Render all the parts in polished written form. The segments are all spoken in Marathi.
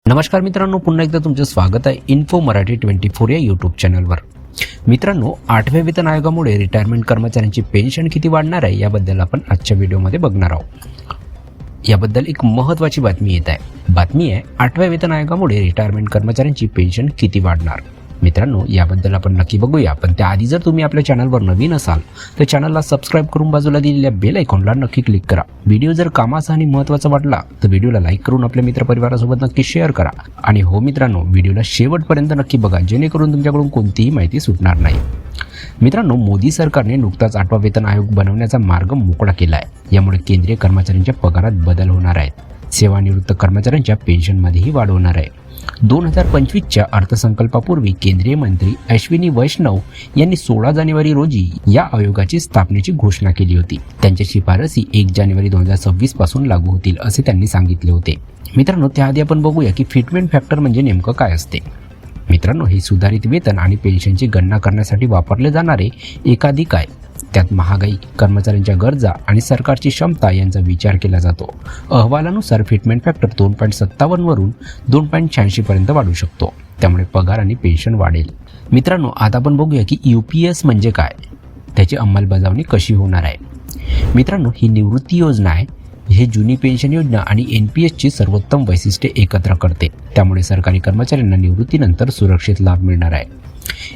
नमस्कार मित्रांनो, पुन्हा एकदा तुमचं स्वागत आहे इन्फो मराठी 24 या यूट्यूब चॅनलवर. मित्रांनो, 8व्या वेतन आयोगामुळे रिटायरमेंट कर्मचाऱ्यांची पेन्शन किती वाढणार आहे याबद्दल आपण आजच्या व्हिडिओमध्ये बघणार आहोत. याबद्दल एक महत्त्वाची बातमी येत आहे. बातमी आहे 8व्या वेतन आयोगामुळे रिटायरमेंट कर्मचाऱ्यांची पेन्शन किती वाढणार. मित्रांनो, याबद्दल आपण नक्की बघूया, पण त्याआधी जर तुम्ही आपल्या चॅनलवर नवीन असाल तर चॅनलला सबस्क्राईब करून बाजूला दिलेल्या बेल आयकॉनला नक्की क्लिक करा. व्हिडिओ जर कामाचा आणि महत्त्वाचा वाटला तर व्हिडिओला लाईक करून आपल्या मित्रपरिवारासोबत नक्की शेअर करा. आणि हो मित्रांनो, व्हिडिओला शेवटपर्यंत नक्की बघा, जेणेकरून तुमच्याकडून कोणतीही माहिती सुटणार नाही. मित्रांनो, मोदी सरकारने नुकताच 8वा वेतन आयोग बनवण्याचा मार्ग मोकळा केला आहे. यामुळे केंद्रीय कर्मचाऱ्यांच्या पगारात बदल होणार आहेत. सेवानिवृत्त कर्मचाऱ्यांच्या पेन्शनमध्येही वाढ होणार आहे. 2025च्या अर्थसंकल्पापूर्वी केंद्रीय मंत्री अश्विनी वैष्णव यांनी 16 जानेवारी रोजी या आयोगाची स्थापनेची घोषणा केली होती. त्यांच्या शिफारसी 1 जानेवारी 2026 पासून लागू होतील असे त्यांनी सांगितले होते. मित्रांनो, त्याआधी आपण बघूया की फिटमेंट फॅक्टर म्हणजे नेमकं काय असते. मित्रांनो, हे सुधारित वेतन आणि पेन्शनची गणना करण्यासाठी वापरले जाणारे एकाधिक आहे. त्यात महागाई, कर्मचाऱ्यांच्या गरजा आणि सरकारची क्षमता यांचा विचार केला जातो. अहवालानुसार फिटमेंट फॅक्टर 2.57 वरून 2.86 पर्यंत वाढू शकतो. त्यामुळे पगार आणि पेन्शन वाढेल. मित्रांनो, आता आपण बघूया की UPS म्हणजे काय, त्याची अंमलबजावणी कशी होणार आहे. मित्रांनो, ही निवृत्ती योजना आहे. हे जुनी पेन्शन योजना आणि NPSची सर्वोत्तम वैशिष्ट्ये एकत्र करते. त्यामुळे सरकारी कर्मचाऱ्यांना निवृत्तीनंतर सुरक्षित लाभ मिळणार आहे.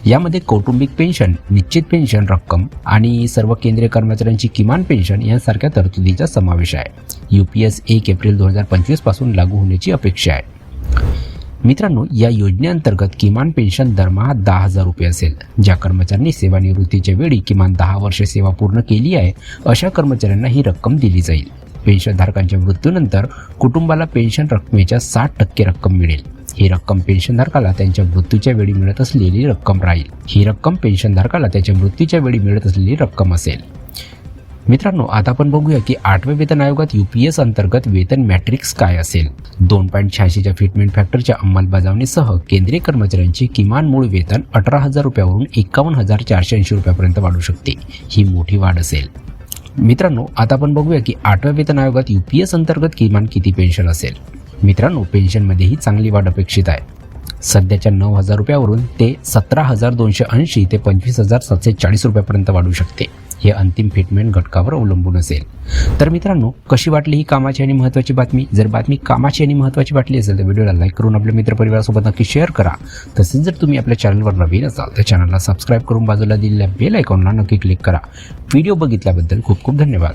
यामध्ये कौटुंबिक पेन्शन, निश्चित पेन्शन रक्कम आणि सर्व केंद्रीय कर्मचाऱ्यांची किमान पेन्शन यांसारख्या तरतुदीचा समावेश आहे. UPS 1 एप्रिल 2025 पासून लागू होण्याची अपेक्षा आहे. मित्रांनो, या योजनेअंतर्गत किमान पेन्शन दरमहा 10,000 रुपये असेल. ज्या कर्मचाऱ्यांनी सेवानिवृत्तीच्या वेळी किमान 10 वर्षे सेवा पूर्ण केली आहे अशा कर्मचाऱ्यांना ही रक्कम दिली जाईल. पेन्शनधारकांच्या मृत्यूनंतर कुटुंबाला पेन्शन रकमेच्या 60% रक्कम मिळेल. ही रक्कम पेन्शनधारकाला त्यांच्या मृत्यूच्या वेळी मिळत असलेली रक्कम राहील. ही रक्कम पेन्शनधारकाला त्याच्या मृत्यूच्या वेळी मिळत असलेली रक्कम असेल. मित्रांनो, आता आपण बघूया की 8व्या वेतन आयोगात UPS अंतर्गत वेतन मॅट्रिक्स काय असेल. 2.86च्या फिटमेंट फॅक्टरच्या अंमलबजावणीसह केंद्रीय कर्मचाऱ्यांचे किमान मूळ वेतन 18,000 रुपयावरून 51,480 रुपयापर्यंत वाढू शकते. ही मोठी वाढ असेल. मित्रांनो, आता आपण बघूया की 8व्या वेतन आयोगात UPS अंतर्गत किमान किती पेन्शन असेल. मित्रांनो, पेन्शनमध्येही चांगली वाढ अपेक्षित आहे. सध्याच्या 9,000 रुपयावरून ते 17,280 ते 25,740 रुपयापर्यंत वाढू शकते. हे अंतिम फिटमेंट घटकावर अवलंबून असेल. तर मित्रांनो, कशी वाटली ही कामाची आणि महत्त्वाची बातमी. जर बातमी कामाची आणि महत्त्वाची वाटली असेल तर व्हिडिओला लाईक करून आपल्या मित्रपरिवारासोबत नक्की शेअर करा. तसेच जर तुम्ही आपल्या चॅनलवर नवीन असाल तर चॅनलला सबस्क्राईब करून बाजूला दिलेल्या बेल आयकॉनला नक्की क्लिक करा. व्हिडिओ बघितल्याबद्दल खूप खूप धन्यवाद.